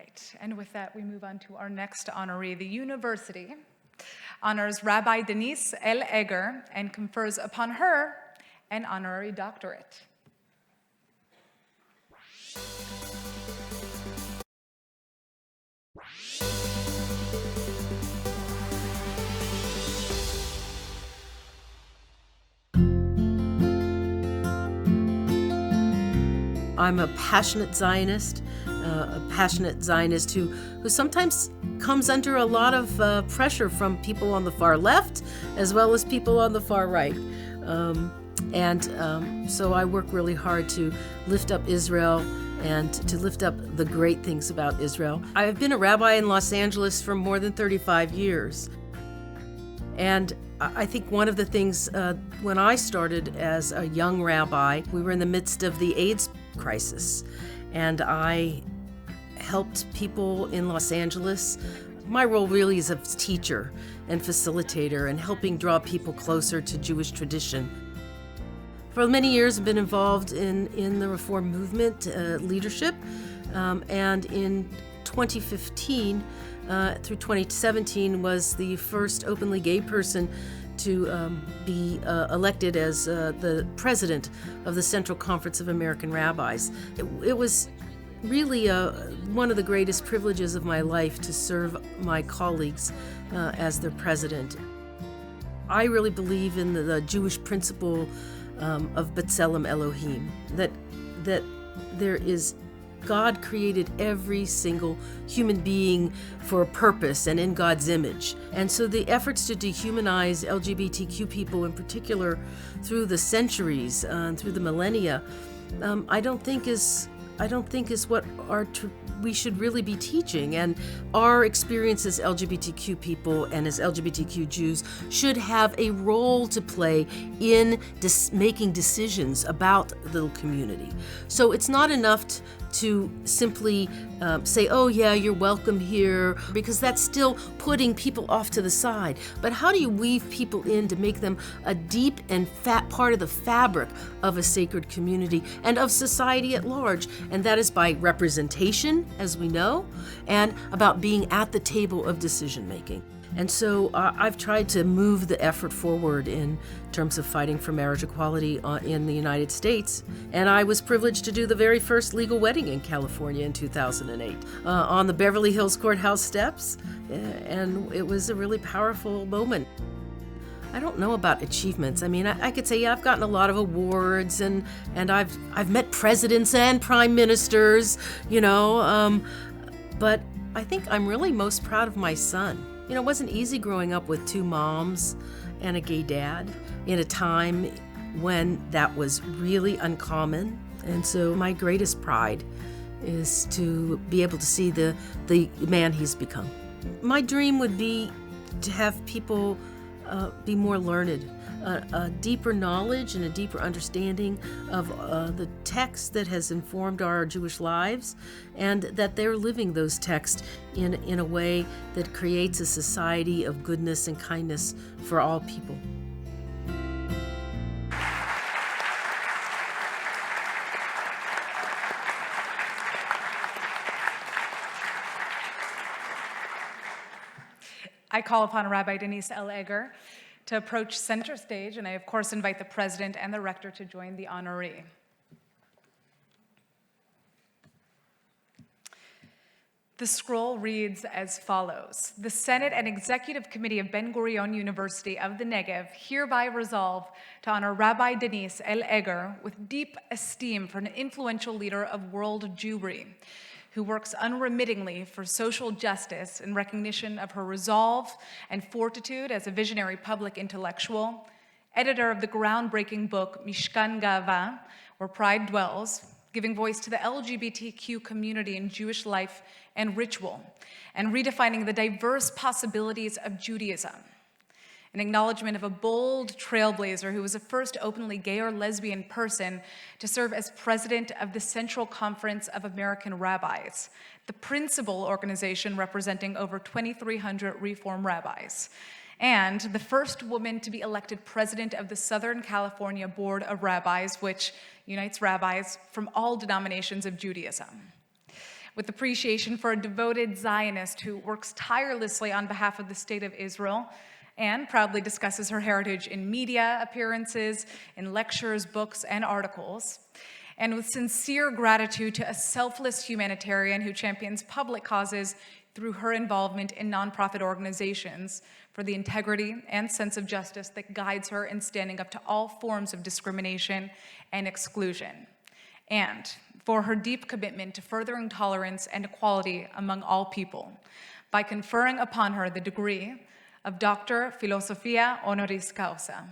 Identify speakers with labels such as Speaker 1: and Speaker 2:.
Speaker 1: right, and with that, we move on to our next honoree. The university honors Rabbi Denise L. Eger and confers upon her an honorary doctorate.
Speaker 2: I'm a passionate Zionist who sometimes comes under a lot of pressure from people on the far left as well as people on the far right. So I work really hard to lift up Israel and to lift up the great things about Israel. I've been a rabbi in Los Angeles for more than 35 years. And I think one of the things, when I started as a young rabbi, we were in the midst of the AIDS crisis, and I helped people in Los Angeles. My role really is a teacher and facilitator and helping draw people closer to Jewish tradition. For many years, I've been involved in the Reform movement leadership, and in 2015 through 2017 was the first openly gay person to be elected as the president of the Central Conference of American Rabbis. It was really one of the greatest privileges of my life to serve my colleagues as their president. I really believe in the Jewish principle of B'Tselem Elohim, that there is God created every single human being for a purpose and in God's image. And so the efforts to dehumanize LGBTQ people in particular through the centuries, through the millennia, I don't think is what we should really be teaching. And our experience as LGBTQ people and as LGBTQ Jews should have a role to play in making decisions about the community. So it's not enough to simply say, oh yeah, you're welcome here, because that's still putting people off to the side. But how do you weave people in to make them a deep and fat part of the fabric of a sacred community and of society at large? And that is by representation, as we know, and about being at the table of decision making. And so I've tried to move the effort forward in terms of fighting for marriage equality in the United States. And I was privileged to do the very first legal wedding in California in 2008 on the Beverly Hills Courthouse steps. And it was a really powerful moment. I don't know about achievements. I mean, I could say, yeah, I've gotten a lot of awards and I've met presidents and prime ministers, but I think I'm really most proud of my son. It wasn't easy growing up with two moms and a gay dad in a time when that was really uncommon. And so my greatest pride is to be able to see the man he's become. My dream would be to have people be more learned, a deeper knowledge and a deeper understanding of the text that has informed our Jewish lives, and that they're living those texts in a way that creates a society of goodness and kindness for all people.
Speaker 1: I call upon Rabbi Denise L. Eger to approach center stage, and I, of course, invite the president and the rector to join the honoree. The scroll reads as follows. The Senate and Executive Committee of Ben Gurion University of the Negev hereby resolve to honor Rabbi Denise L. Eger with deep esteem for an influential leader of world Jewry, who works unremittingly for social justice in recognition of her resolve and fortitude as a visionary public intellectual, editor of the groundbreaking book Mishkan Gava, Where Pride Dwells, giving voice to the LGBTQ community in Jewish life and ritual, and redefining the diverse possibilities of Judaism. An acknowledgement of a bold trailblazer who was the first openly gay or lesbian person to serve as president of the Central Conference of American Rabbis, the principal organization representing over 2,300 Reform rabbis, and the first woman to be elected president of the Southern California Board of Rabbis, which unites rabbis from all denominations of Judaism. with appreciation for a devoted Zionist who works tirelessly on behalf of the State of Israel and proudly discusses her heritage in media appearances, in lectures, books, and articles. And with sincere gratitude to a selfless humanitarian who champions public causes through her involvement in nonprofit organizations for the integrity and sense of justice that guides her in standing up to all forms of discrimination and exclusion. And for her deep commitment to furthering tolerance and equality among all people by conferring upon her the degree of Doctor Filosofia Honoris Causa.